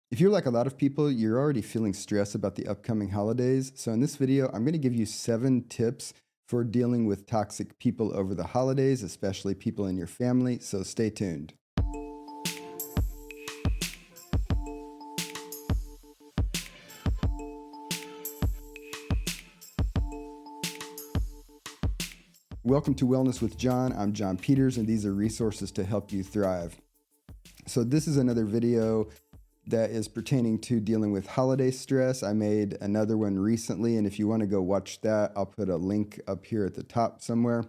If you're like a lot of people, you're already feeling stress about the upcoming holidays. So, in this video, I'm going to give you 7 tips for dealing with toxic people over the holidays, especially people in your family. So, stay tuned. Welcome to Wellness with John. I'm John Peters, and these are resources to help you thrive. So, this is another video that is pertaining to dealing with holiday stress. I made another one recently, and if you want to go watch that, I'll put a link up here at the top somewhere.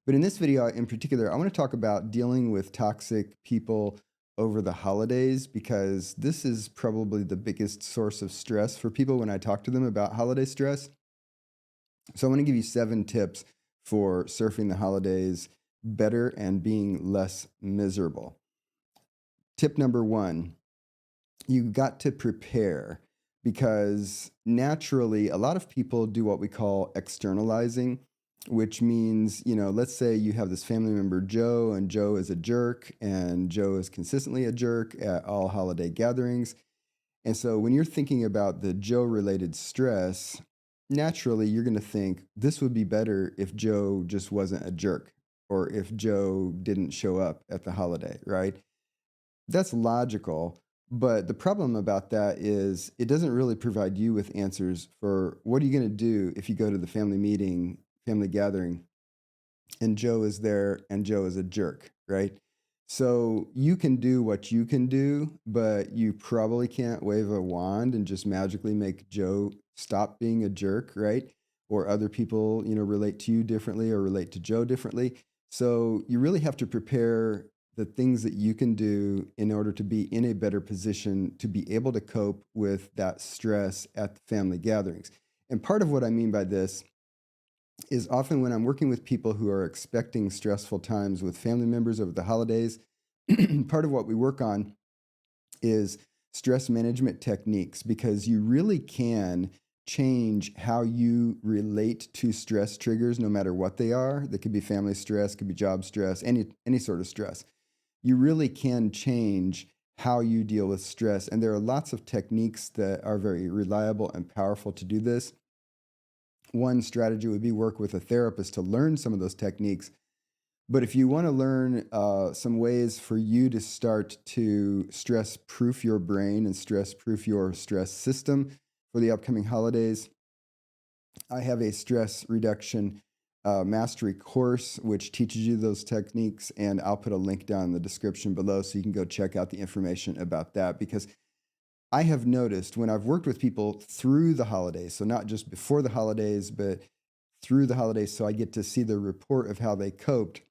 But in this video in particular, I want to talk about dealing with toxic people over the holidays because this is probably the biggest source of stress for people when I talk to them about holiday stress. So I want to give you 7 tips for surfing the holidays better and being less miserable. Tip number 1, you got to prepare because naturally a lot of people do what we call externalizing, which means, let's say you have this family member, Joe, and Joe is a jerk, and Joe is consistently a jerk at all holiday gatherings. And so when you're thinking about the Joe related stress, naturally you're going to think this would be better if Joe just wasn't a jerk or if Joe didn't show up at the holiday, right? That's logical. But the problem about that is it doesn't really provide you with answers for what are you going to do if you go to the family meeting, family gathering, and Joe is there and Joe is a jerk, right? So you can do what you can do, but you probably can't wave a wand and just magically make Joe stop being a jerk, right? Or other people, relate to you differently or relate to Joe differently. So you really have to prepare the things that you can do in order to be in a better position to be able to cope with that stress at the family gatherings. And part of what I mean by this is often when I'm working with people who are expecting stressful times with family members over the holidays, part of what we work on is stress management techniques because you really can change how you relate to stress triggers no matter what they are. They could be family stress, could be job stress, any sort of stress. You really can change how you deal with stress. And there are lots of techniques that are very reliable and powerful to do this. One strategy would be work with a therapist to learn some of those techniques. But if you want to learn some ways for you to start to stress proof your brain and stress proof your stress system for the upcoming holidays, I have a stress reduction mastery course which teaches you those techniques. And I'll put a link down in the description below so you can go check out the information about that because I have noticed when I've worked with people through the holidays, so not just before the holidays, but through the holidays, so I get to see the report of how they coped.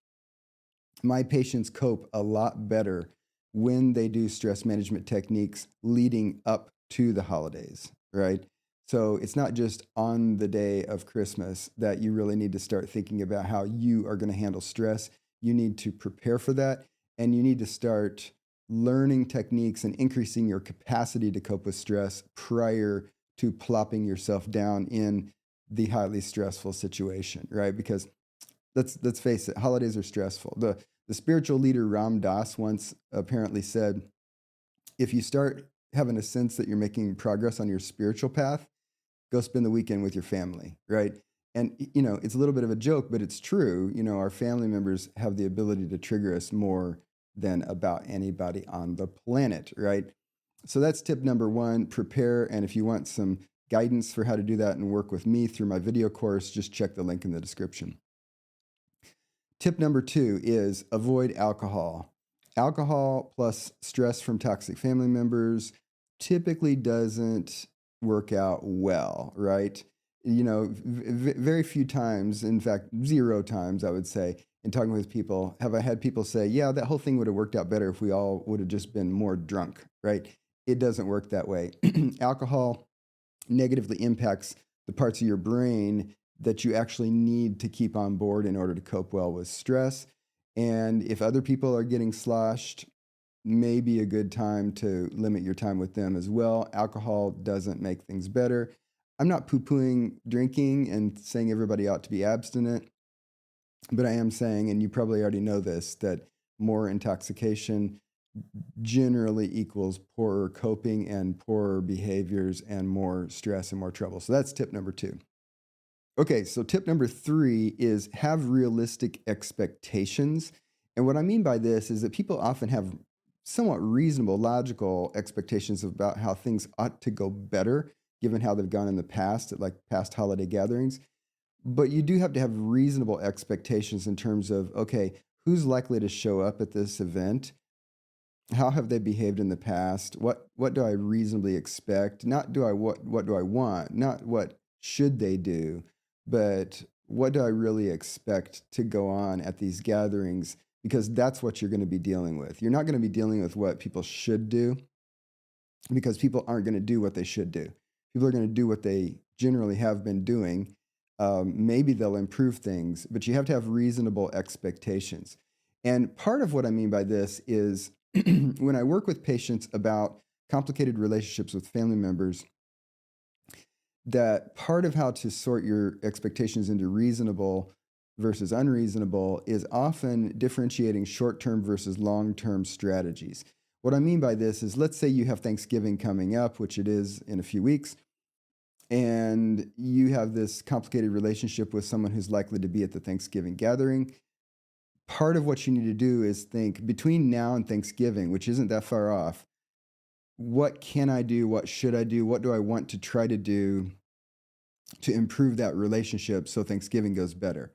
My patients cope a lot better when they do stress management techniques leading up to the holidays, right? So it's not just on the day of Christmas that you really need to start thinking about how you are going to handle stress. You need to prepare for that, and you need to start learning techniques and increasing your capacity to cope with stress prior to plopping yourself down in the highly stressful situation, right? Because let's face it, holidays are stressful. The spiritual leader Ram Dass once apparently said, if you start having a sense that you're making progress on your spiritual path, go spend the weekend with your family, right? And it's a little bit of a joke, but it's true. Our family members have the ability to trigger us more than about anybody on the planet, right? So that's tip number 1, prepare. And if you want some guidance for how to do that and work with me through my video course, just check the link in the description. Tip number 2 is avoid alcohol. Alcohol plus stress from toxic family members typically doesn't work out well, right? Very few times, in fact, 0 times, I would say, in talking with people, have I had people say, yeah, that whole thing would have worked out better if we all would have just been more drunk, right? It doesn't work that way. Alcohol negatively impacts the parts of your brain that you actually need to keep on board in order to cope well with stress. And if other people are getting sloshed, maybe a good time to limit your time with them as well. Alcohol doesn't make things better. I'm not poo-pooing drinking and saying everybody ought to be abstinent, but I am saying, and you probably already know this, that more intoxication generally equals poorer coping and poorer behaviors and more stress and more trouble. So that's tip number 2. Okay, so tip number 3 is have realistic expectations. And what I mean by this is that people often have somewhat reasonable, logical expectations about how things ought to go better, given how they've gone in the past at like past holiday gatherings. But you do have to have reasonable expectations in terms of, okay, who's likely to show up at this event? How have they behaved in the past? What do I reasonably expect? Not do I what do I want? Not what should they do, but what do I really expect to go on at these gatherings? Because that's what you're going to be dealing with. You're not going to be dealing with what people should do because people aren't going to do what they should do. People are going to do what they generally have been doing. Maybe they'll improve things, but you have to have reasonable expectations. And part of what I mean by this is when I work with patients about complicated relationships with family members, that part of how to sort your expectations into reasonable versus unreasonable is often differentiating short term versus long term strategies. What I mean by this is let's say you have Thanksgiving coming up, which it is in a few weeks, and you have this complicated relationship with someone who's likely to be at the Thanksgiving gathering. Part of what you need to do is think between now and Thanksgiving, which isn't that far off, what can I do? What should I do? What do I want to try to do to improve that relationship so Thanksgiving goes better?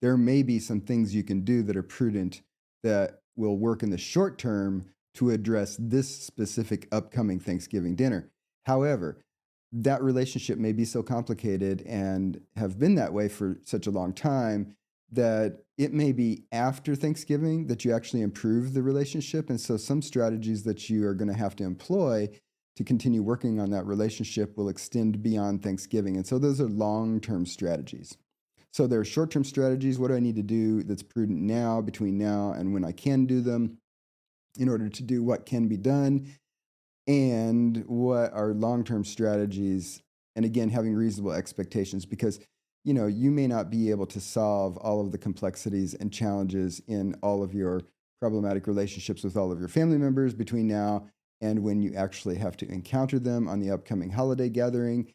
There may be some things you can do that are prudent that will work in the short term to address this specific upcoming Thanksgiving dinner. However, that relationship may be so complicated and have been that way for such a long time that it may be after Thanksgiving that you actually improve the relationship. And so some strategies that you are going to have to employ to continue working on that relationship will extend beyond Thanksgiving. And so those are long-term strategies. So there are short-term strategies. What do I need to do that's prudent now, between now and when I can do them, in order to do what can be done? And what are long-term strategies? And again, having reasonable expectations, because you may not be able to solve all of the complexities and challenges in all of your problematic relationships with all of your family members between now and when you actually have to encounter them on the upcoming holiday gathering.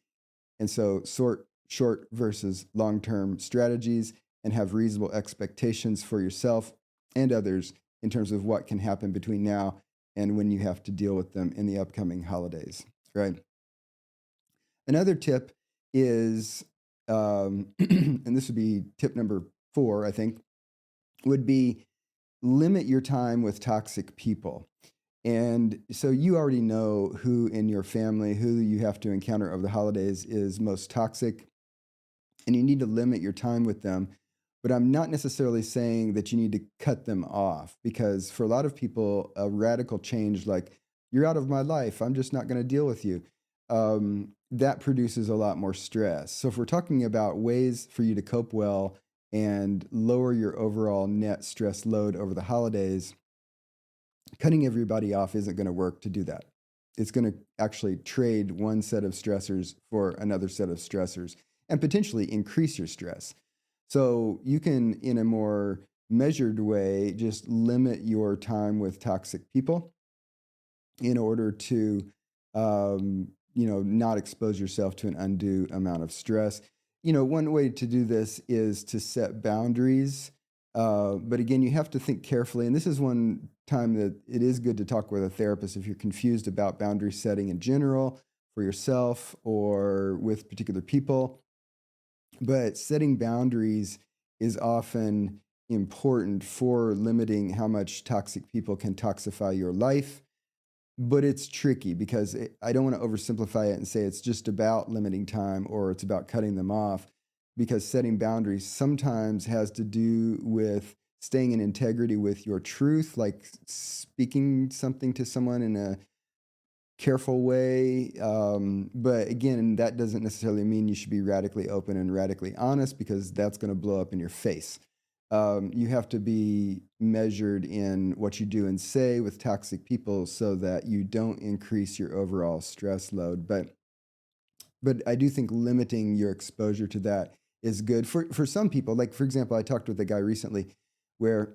And so sort short versus long-term strategies and have reasonable expectations for yourself and others in terms of what can happen between now and when you have to deal with them in the upcoming holidays, right? Another tip is, and this would be tip number 4, I think, would be limit your time with toxic people. And so you already know who in your family, who you have to encounter over the holidays is most toxic, and you need to limit your time with them. But I'm not necessarily saying that you need to cut them off, because for a lot of people, a radical change like, you're out of my life, I'm just not going to deal with you, that produces a lot more stress. So if we're talking about ways for you to cope well and lower your overall net stress load over the holidays, cutting everybody off isn't going to work to do that. It's going to actually trade one set of stressors for another set of stressors and potentially increase your stress. So you can, in a more measured way, just limit your time with toxic people in order to, not expose yourself to an undue amount of stress. One way to do this is to set boundaries. But again, you have to think carefully. And this is one time that it is good to talk with a therapist if you're confused about boundary setting in general for yourself or with particular people. But setting boundaries is often important for limiting how much toxic people can toxify your life. But it's tricky because I don't want to oversimplify it and say it's just about limiting time or it's about cutting them off, because setting boundaries sometimes has to do with staying in integrity with your truth, like speaking something to someone in a careful way. But again, that doesn't necessarily mean you should be radically open and radically honest, because that's going to blow up in your face. You have to be measured in what you do and say with toxic people so that you don't increase your overall stress load. But I do think limiting your exposure to that is good for some people. Like, for example, I talked with a guy recently where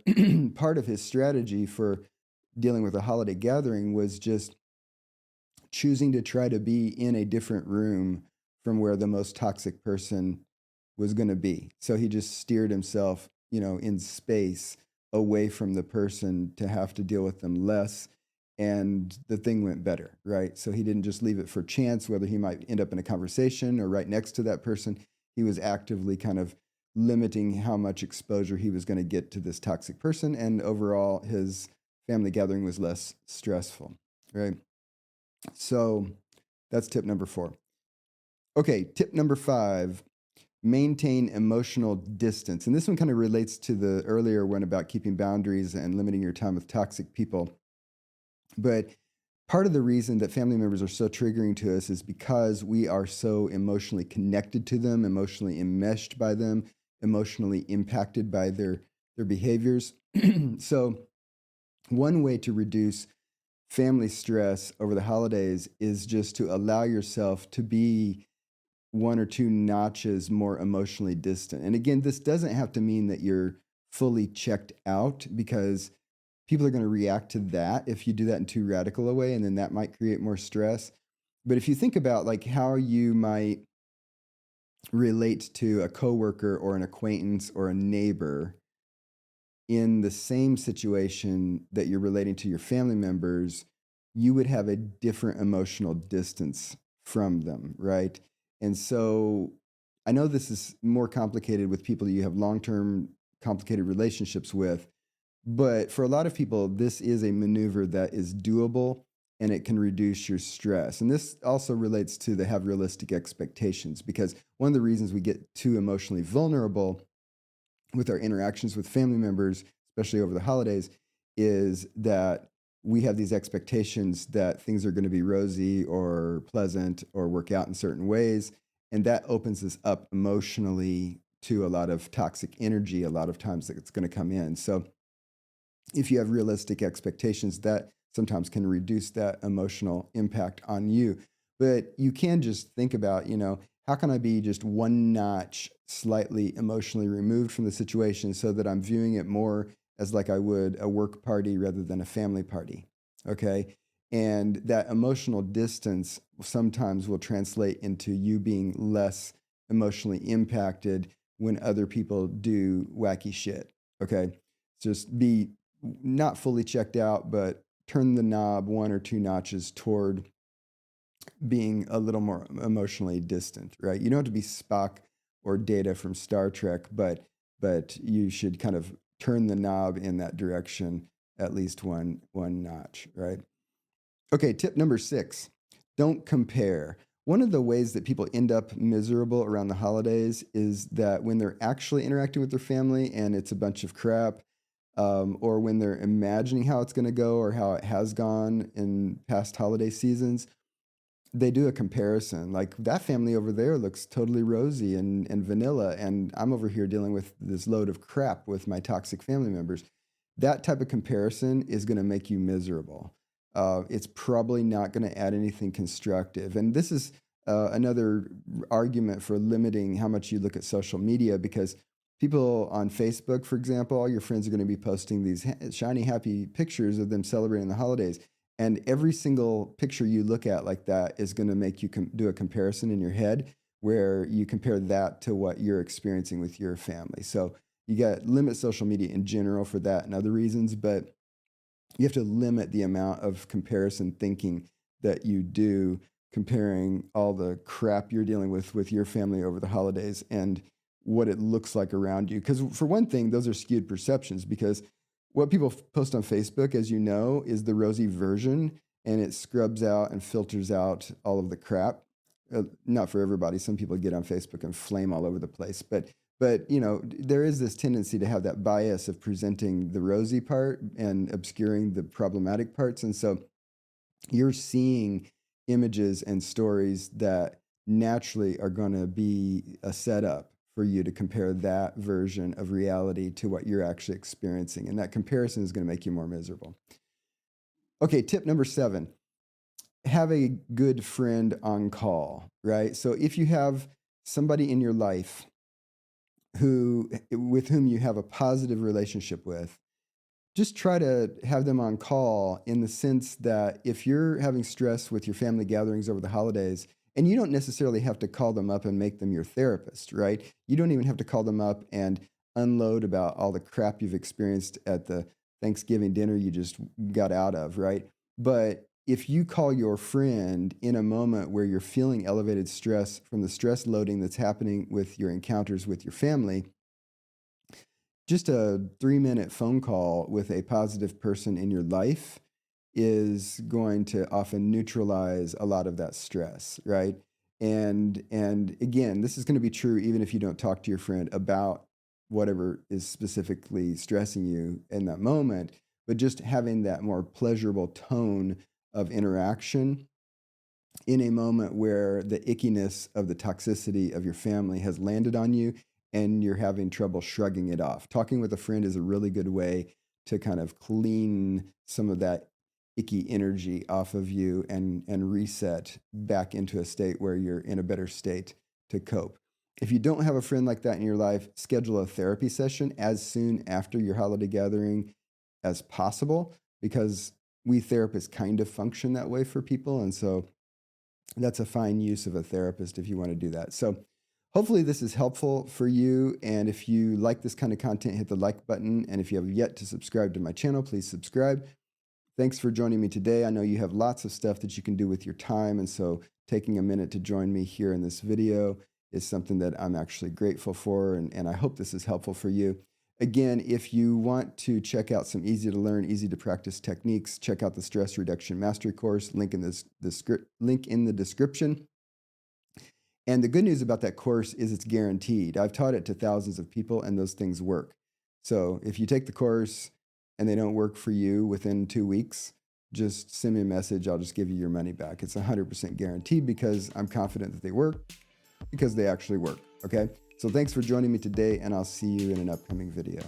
part of his strategy for dealing with a holiday gathering was just choosing to try to be in a different room from where the most toxic person was going to be. So he just steered himself, in space away from the person to have to deal with them less. And the thing went better, right? So he didn't just leave it for chance, whether he might end up in a conversation or right next to that person. He was actively kind of limiting how much exposure he was going to get to this toxic person. And overall, his family gathering was less stressful, right? So that's tip number 4. Okay, tip number 5, maintain emotional distance. And this one kind of relates to the earlier one about keeping boundaries and limiting your time with toxic people. But part of the reason that family members are so triggering to us is because we are so emotionally connected to them, emotionally enmeshed by them, emotionally impacted by their behaviors. So one way to reduce family stress over the holidays is just to allow yourself to be 1 or 2 notches more emotionally distant. And again, this doesn't have to mean that you're fully checked out, because people are going to react to that if you do that in too radical a way, and then that might create more stress. But if you think about like how you might relate to a coworker or an acquaintance or a neighbor in the same situation that you're relating to your family members, you would have a different emotional distance from them, right? And so I know this is more complicated with people you have long-term complicated relationships with, but for a lot of people, this is a maneuver that is doable and it can reduce your stress. And this also relates to the have realistic expectations, because one of the reasons we get too emotionally vulnerable with our interactions with family members, especially over the holidays, is that we have these expectations that things are going to be rosy or pleasant or work out in certain ways. And that opens us up emotionally to a lot of toxic energy, a lot of times that it's going to come in. So if you have realistic expectations, that sometimes can reduce that emotional impact on you. But you can just think about, how can I be just 1 notch slightly emotionally removed from the situation so that I'm viewing it more as like I would a work party rather than a family party? Okay. And that emotional distance sometimes will translate into you being less emotionally impacted when other people do wacky shit. Okay. Just be not fully checked out, but turn the knob 1 or 2 notches toward being a little more emotionally distant, right? You don't have to be Spock or Data from Star Trek, but you should kind of turn the knob in that direction at least one notch, right? Okay, tip number 6, don't compare. One of the ways that people end up miserable around the holidays is that when they're actually interacting with their family and it's a bunch of crap, or when they're imagining how it's going to go or how it has gone in past holiday seasons, they do a comparison. Like, that family over there looks totally rosy and vanilla, and I'm over here dealing with this load of crap with my toxic family members. That type of comparison is going to make you miserable. It's probably not going to add anything constructive. And this is another argument for limiting how much you look at social media, because people on Facebook, for example, all your friends are going to be posting these shiny, happy pictures of them celebrating the holidays. And every single picture you look at like that is going to make you do a comparison in your head where you compare that to what you're experiencing with your family. So you got limit social media in general for that and other reasons, but you have to limit the amount of comparison thinking that you do, comparing all the crap you're dealing with your family over the holidays and what it looks like around you. Because for one thing, those are skewed perceptions, because what people post on Facebook, as you know, is the rosy version, and it scrubs out and filters out all of the crap. Not for everybody. Some people get on Facebook and flame all over the place, but there is this tendency to have that bias of presenting the rosy part and obscuring the problematic parts. And so you're seeing images and stories that naturally are going to be a setup for you to compare that version of reality to what you're actually experiencing. And that comparison is going to make you more miserable. Okay, tip number 7, have a good friend on call, right? So if you have somebody in your life with whom you have a positive relationship with, just try to have them on call in the sense that if you're having stress with your family gatherings over the holidays, and you don't necessarily have to call them up and make them your therapist, right? You don't even have to call them up and unload about all the crap you've experienced at the Thanksgiving dinner you just got out of, right? But if you call your friend in a moment where you're feeling elevated stress from the stress loading that's happening with your encounters with your family, just a 3-minute phone call with a positive person in your life is going to often neutralize a lot of that stress, right? And again, this is going to be true even if you don't talk to your friend about whatever is specifically stressing you in that moment, but just having that more pleasurable tone of interaction in a moment where the ickiness of the toxicity of your family has landed on you and you're having trouble shrugging it off. Talking with a friend is a really good way to kind of clean some of that icky energy off of you and reset back into a state where you're in a better state to cope. If you don't have a friend like that in your life, schedule a therapy session as soon after your holiday gathering as possible, because we therapists kind of function that way for people. And so that's a fine use of a therapist if you want to do that. So hopefully this is helpful for you. And if you like this kind of content, hit the like button. And if you have yet to subscribe to my channel, please subscribe. Thanks for joining me today. I know you have lots of stuff that you can do with your time. And so taking a minute to join me here in this video is something that I'm actually grateful for. And I hope this is helpful for you. Again, if you want to check out some easy to learn, easy to practice techniques, check out the Stress Reduction Mastery course, link in the description. And the good news about that course is it's guaranteed. I've taught it to thousands of people and those things work. So if you take the course and they don't work for you within 2 weeks, just send me a message. I'll just give you your money back. It's 100% guaranteed because I'm confident that they work, because they actually work. Okay. So thanks for joining me today, and I'll see you in an upcoming video.